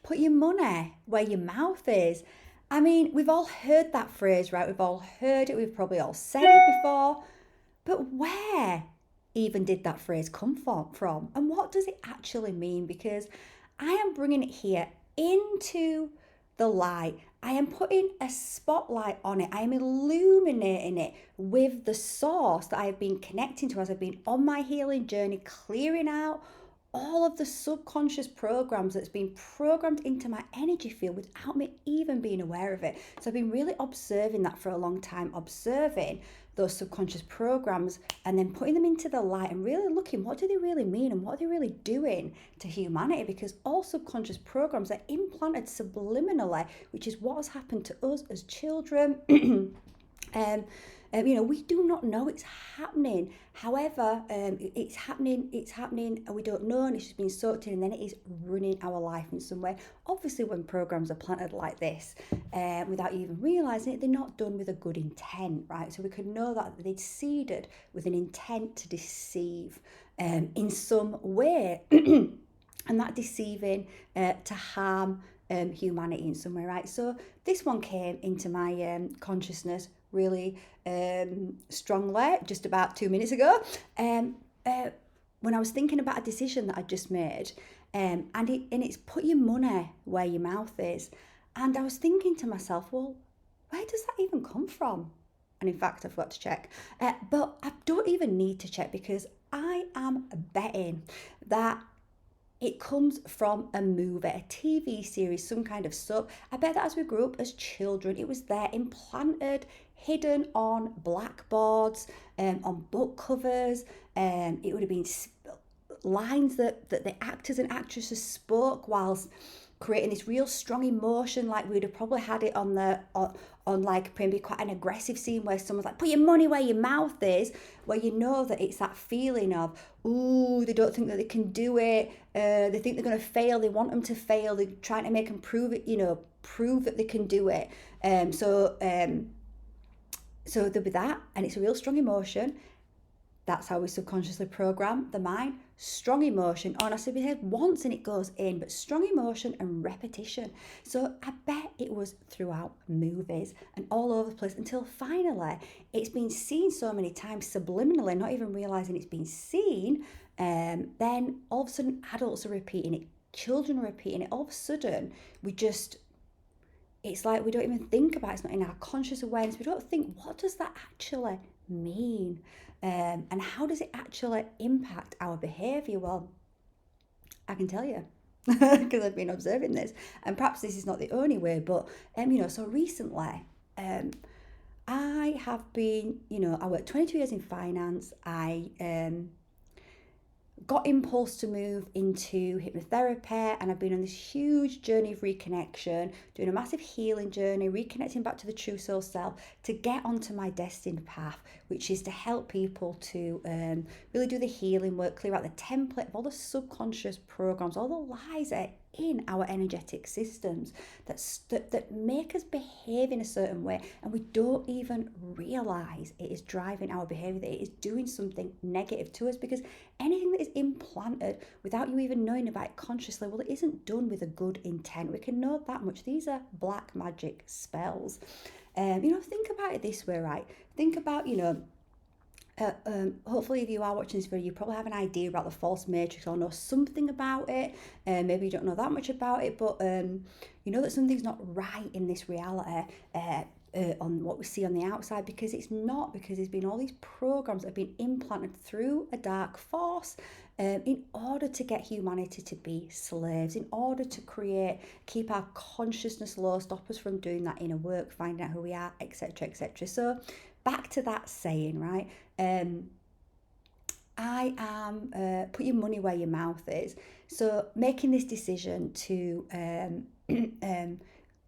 put your money where your mouth is. I mean, we've all heard that phrase, right? We've all heard it. We've probably all said it before. But where even did that phrase come from? And what does it actually mean? Because I am bringing it here into the light. I am putting a spotlight on it. I am illuminating it with the source that I have been connecting to as I've been on my healing journey, clearing out all of the subconscious programs that's been programmed into my energy field without me even being aware of it. So I've been really observing that for a long time, observing those subconscious programs and then putting them into the light and really looking, what do they really mean and what are they really doing to humanity? Because all subconscious programs are implanted subliminally, which is what has happened to us as children. We do not know it's happening. However, it's happening, and we don't know, and it's just been soaked in, and then it is running our life in some way. Obviously, when programs are planted like this, without you even realising it, they're not done with a good intent, right? So we could know that they'd seeded with an intent to deceive in some way, and that deceiving to harm humanity in some way, right? So this one came into my consciousness really strongly just about 2 minutes ago, when I was thinking about a decision that I just made, and it's put your money where your mouth is, and I was thinking to myself, well, where does that even come from? And in fact, I forgot to check, but I don't even need to check because I am betting that it comes from a movie, a TV series, some kind of soap. I bet that as we grew up as children, it was there implanted, hidden on blackboards, on book covers. It would have been lines that the actors and actresses spoke whilst creating this real strong emotion. Like we'd have probably had it on like maybe quite an aggressive scene where someone's like, put your money where your mouth is, where you know that it's that feeling of, ooh, they don't think that they can do it, they think they're going to fail, they want them to fail, they're trying to make them prove it, prove that they can do it. So there'll be that, and it's a real strong emotion. That's how we subconsciously program the mind. Strong emotion. Oh, and I said we said once and it goes in, but strong emotion and repetition. So I bet it was throughout movies and all over the place until finally it's been seen so many times subliminally, not even realizing it's been seen. Then all of a sudden adults are repeating it, children are repeating it. All of a sudden it's like we don't even think about it. It's not in our conscious awareness. We don't think, what does that actually mean? And how does it actually impact our behaviour? Well, I can tell you because I've been observing this, and perhaps this is not the only way, but so recently, I have been, I worked 22 years in finance. I got impulse to move into hypnotherapy, and I've been on this huge journey of reconnection, doing a massive healing journey, reconnecting back to the true soul self to get onto my destined path, which is to help people to really do the healing work, clear out the template of all the subconscious programs, all the lies that are in our energetic systems that make us behave in a certain way, and we don't even realize it is driving our behavior, that it is doing something negative to us. Because anything that is implanted without you even knowing about it consciously, well, it isn't done with a good intent. We can know that much. These are black magic spells. Think about it this way, right? Think about, hopefully if you are watching this video, you probably have an idea about the false matrix or know something about it. Maybe you don't know that much about it, but you know that something's not right in this reality, on what we see on the outside, because it's not, because there's been all these programs that have been implanted through a dark force, in order to get humanity to be slaves, in order to keep our consciousness low, stop us from doing that inner work, finding out who we are, etc., etc. So back to that saying, right? I am put your money where your mouth is. So making this decision to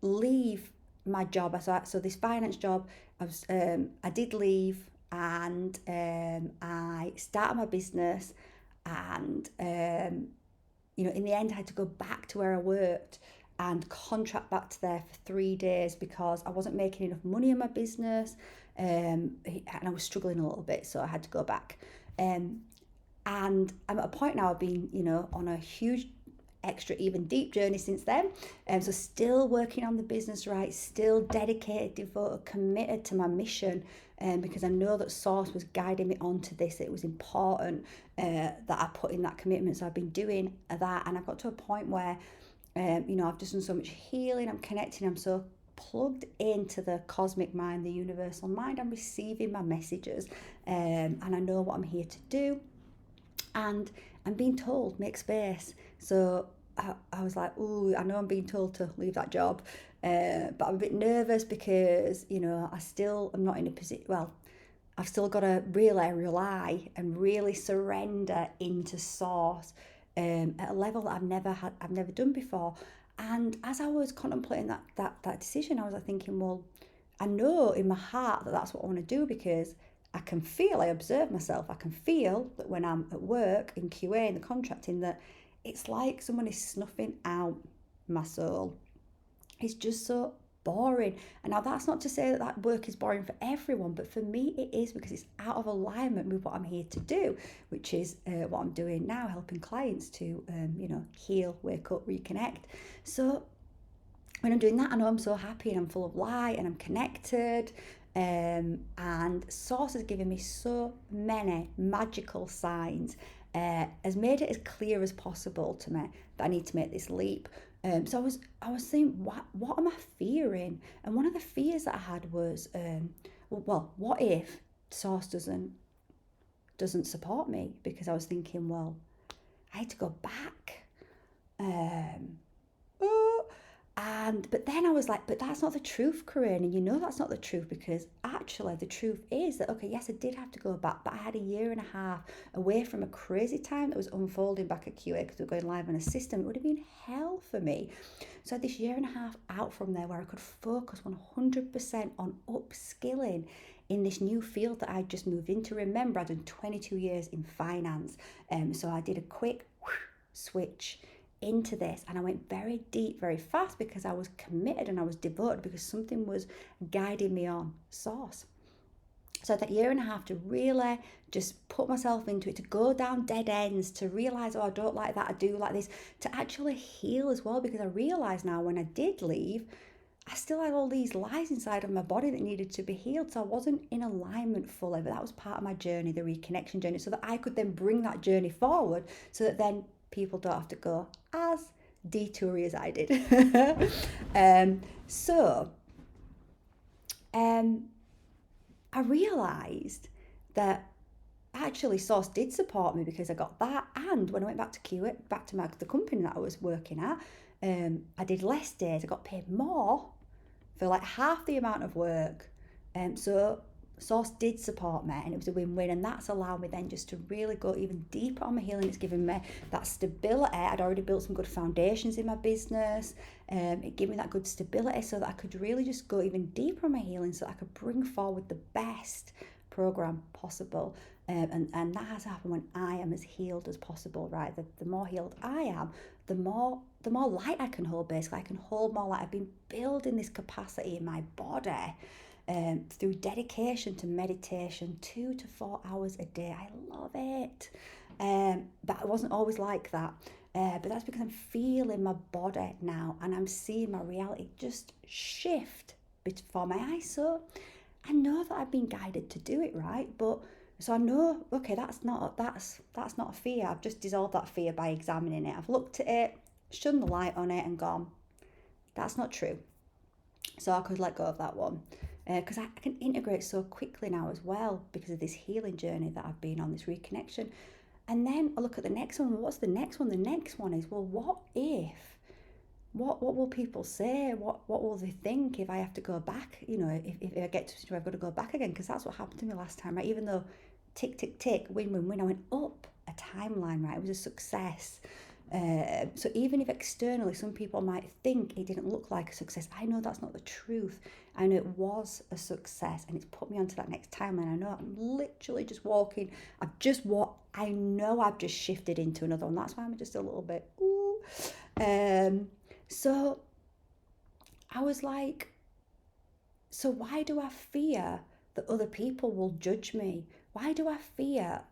leave my job, so this finance job, I did leave, and I started my business, and in the end I had to go back to where I worked and contract back to there for 3 days because I wasn't making enough money in my business, and I was struggling a little bit, so I had to go back. And I'm at a point now, I've been, on a huge extra even deep journey since then. So still working on the business, right? Still dedicated, devoted, committed to my mission. Because I know that Source was guiding me onto this. It was important that I put in that commitment. So I've been doing that, and I've got to a point where, I've just done so much healing. I'm connecting. I'm so plugged into the cosmic mind, the universal mind. I'm receiving my messages, and I know what I'm here to do. And I'm being told, make space. So I was like, ooh, I know I'm being told to leave that job, but I'm a bit nervous because, I still am not in a position, well, I've still got to really rely and really surrender into Source at a level that I've never done before. And as I was contemplating that decision, I was like thinking, well, I know in my heart that that's what I want to do because I observe myself, I can feel that when I'm at work in QA, in the contracting, that it's like someone is snuffing out my soul. It's just so boring. And now that's not to say that that work is boring for everyone, but for me it is because it's out of alignment with what I'm here to do, which is what I'm doing now, helping clients to, heal, wake up, reconnect. So when I'm doing that, I know I'm so happy and I'm full of light and I'm connected. And Source has given me so many magical signs, has made it as clear as possible to me that I need to make this leap. So I was saying, what am I fearing? And one of the fears that I had was, what if Source doesn't support me? Because I was thinking, well, I had to go back. Um, oh, but then I was like, but that's not the truth, Corinne. And that's not the truth because actually the truth is that, okay, yes, I did have to go back, but I had a year and a half away from a crazy time that was unfolding back at QA because we were going live on a system. It would have been hell for me. So I had this year and a half out from there where I could focus 100% on upskilling in this new field that I just moved into. Remember, I'd done 22 years in finance. So I did a quick switch into this and I went very deep very fast because I was committed and I was devoted because something was guiding me on Source. So that year and a half to really just put myself into it, to go down dead ends, to realize, I don't like that, I do like this, to actually heal as well, because I realize now when I did leave, I still had all these lies inside of my body that needed to be healed. So I wasn't in alignment fully, but that was part of my journey, the reconnection journey, so that I could then bring that journey forward so that then people don't have to go as detoury as I did. I realised that actually Source did support me because I got that, and when I went back to QA, back to the company that I was working at, I did less days. I got paid more for like half the amount of work. So Source did support me and it was a win-win, and that's allowed me then just to really go even deeper on my healing. It's given me that stability. I'd already built some good foundations in my business. It gave me that good stability so that I could really just go even deeper on my healing so that I could bring forward the best program possible. And that has happened when I am as healed as possible, right? The more healed I am, the more light I can hold. Basically, I can hold more light. I've been building this capacity in my body through dedication to meditation, 2 to 4 hours a day. I love it. But I wasn't always like that. But that's because I'm feeling my body now and I'm seeing my reality just shift before my eyes. So I know that I've been guided to do it, right? But so I know, okay, that's not a fear. I've just dissolved that fear by examining it. I've looked at it, shone the light on it and gone, that's not true. So I could let go of that one. Because I can integrate so quickly now as well because of this healing journey that I've been on, this reconnection. And then I look at the next one. What's the next one? The next one is, well, what if? What will people say? What will they think if I have to go back? If I get to a situation where I've got to go back again, because that's what happened to me last time, right? Even though tick, tick, tick, win, win, win, I went up a timeline, right? It was a success. So even if externally some people might think it didn't look like a success, I know that's not the truth. I know it was a success and it's put me onto that next timeline. I know I'm literally just walking. I know I've just shifted into another one. That's why I'm just a little bit, ooh. So I was like, so why do I fear that other people will judge me? Why do I fear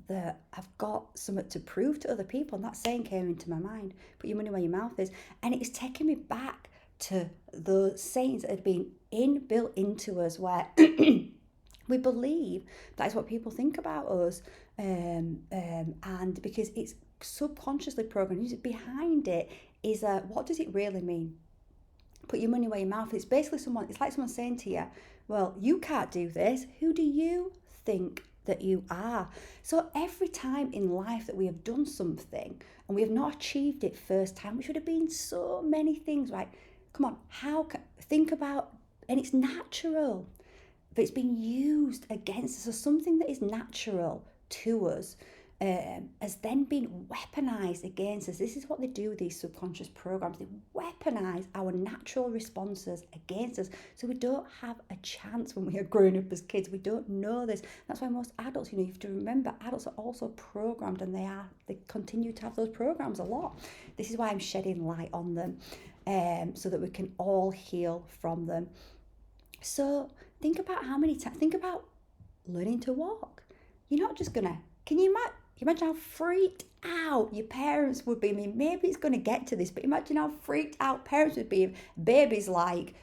that I've got something to prove to other people. And that saying came into my mind, put your money where your mouth is. And it's taken me back to those sayings that had been inbuilt into us where we believe that is what people think about us. And because it's subconsciously programmed, behind it is what does it really mean? Put your money where your mouth is. It's basically it's like someone saying to you, well, you can't do this. Who do you think that you are? So every time in life that we have done something and we have not achieved it first time, which would have been so many things, right? Come on, think about, and it's natural, but it's been used against us. So something that is natural to us has then been weaponized against us. This is what they do with these subconscious programs. They weaponize our natural responses against us. So we don't have a chance when we are growing up as kids. We don't know this. That's why most adults, you have to remember, adults are also programmed, and they continue to have those programs a lot. This is why I'm shedding light on them, so that we can all heal from them. So think about think about learning to walk. You're not just gonna, can you imagine how freaked out your parents would be? I mean, maybe it's gonna get to this, but imagine how freaked out parents would be if baby's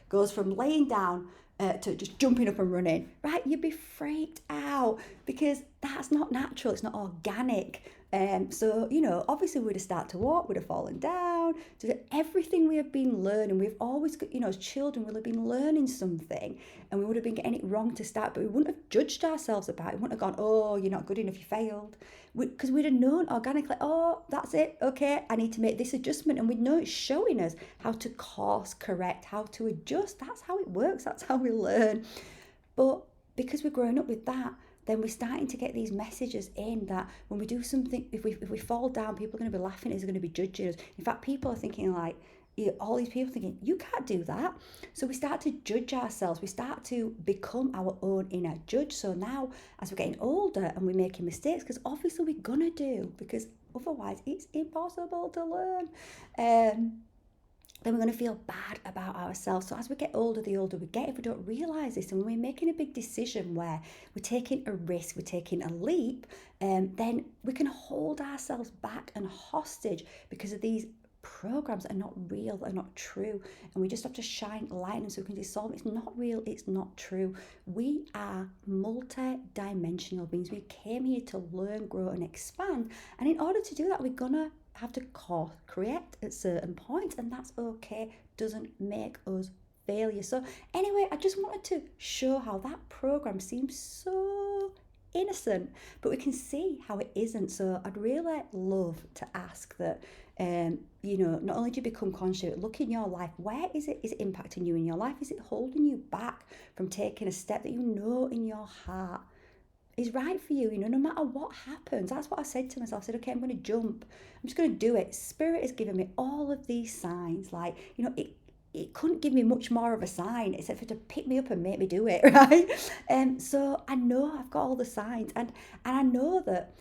goes from laying down to just jumping up and running, right? You'd be freaked out because that's not natural, it's not organic. So, obviously we'd have started to walk, we'd have fallen down. So everything we have been learning, we've always, as children, we'll have been learning something and we would have been getting it wrong to start, but we wouldn't have judged ourselves about it. We wouldn't have gone, oh, you're not good enough, you failed. Because we'd have known organically, oh, that's it, okay, I need to make this adjustment. And we'd know it's showing us how to course correct, how to adjust. That's how it works, that's how we learn. But because we're growing up with that, then we're starting to get these messages in that when we do something, if we fall down, people are going to be laughing at us, are going to be judging us. In fact, people are thinking all these people thinking, you can't do that. So we start to judge ourselves. We start to become our own inner judge. So now, as we're getting older and we're making mistakes, because obviously we're going to do, because otherwise it's impossible to learn. Then we're going to feel bad about ourselves. So as we get older, the older we get, if we don't realise this, and when we're making a big decision where we're taking a risk, we're taking a leap, then we can hold ourselves back and hostage because of these programs are not real, they're not true, and we just have to shine light on them so we can dissolve. It's not real, it's not true. We are multi-dimensional beings. We came here to learn, grow, and expand, and in order to do that, we're gonna have to course correct at certain points, and that's okay. Doesn't make us failures. So anyway, I just wanted to show how that program seems so innocent, but we can see how it isn't. So I'd really love to ask that, not only do you become conscious, look in your life, where is it impacting you in your life? Is it holding you back from taking a step that in your heart is right for you, no matter what happens? That's what I said to myself. I said, okay, I'm going to jump. I'm just going to do it. Spirit has given me all of these signs. It couldn't give me much more of a sign except for to pick me up and make me do it, right? So I know I've got all the signs, and I know that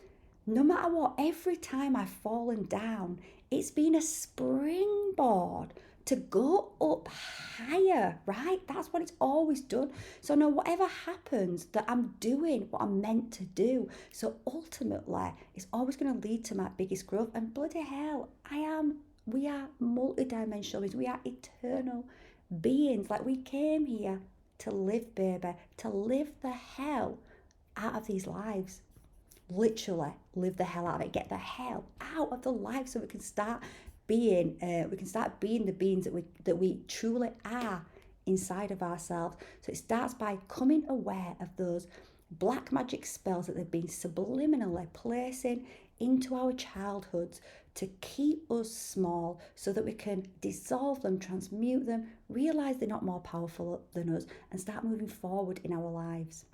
no matter what, every time I've fallen down, it's been a springboard to go up higher, right? That's what it's always done. So no, whatever happens, that I'm doing what I'm meant to do. So ultimately, it's always going to lead to my biggest growth. And bloody hell, we are multidimensional beings. We are eternal beings. We came here to live, baby, to live the hell out of these lives. Literally live the hell out of it, get the hell out of the life, so we can start being the beings that we truly are inside of ourselves. So it starts by coming aware of those black magic spells that they've been subliminally placing into our childhoods to keep us small, so that we can dissolve them, transmute them, realize they're not more powerful than us, and start moving forward in our lives.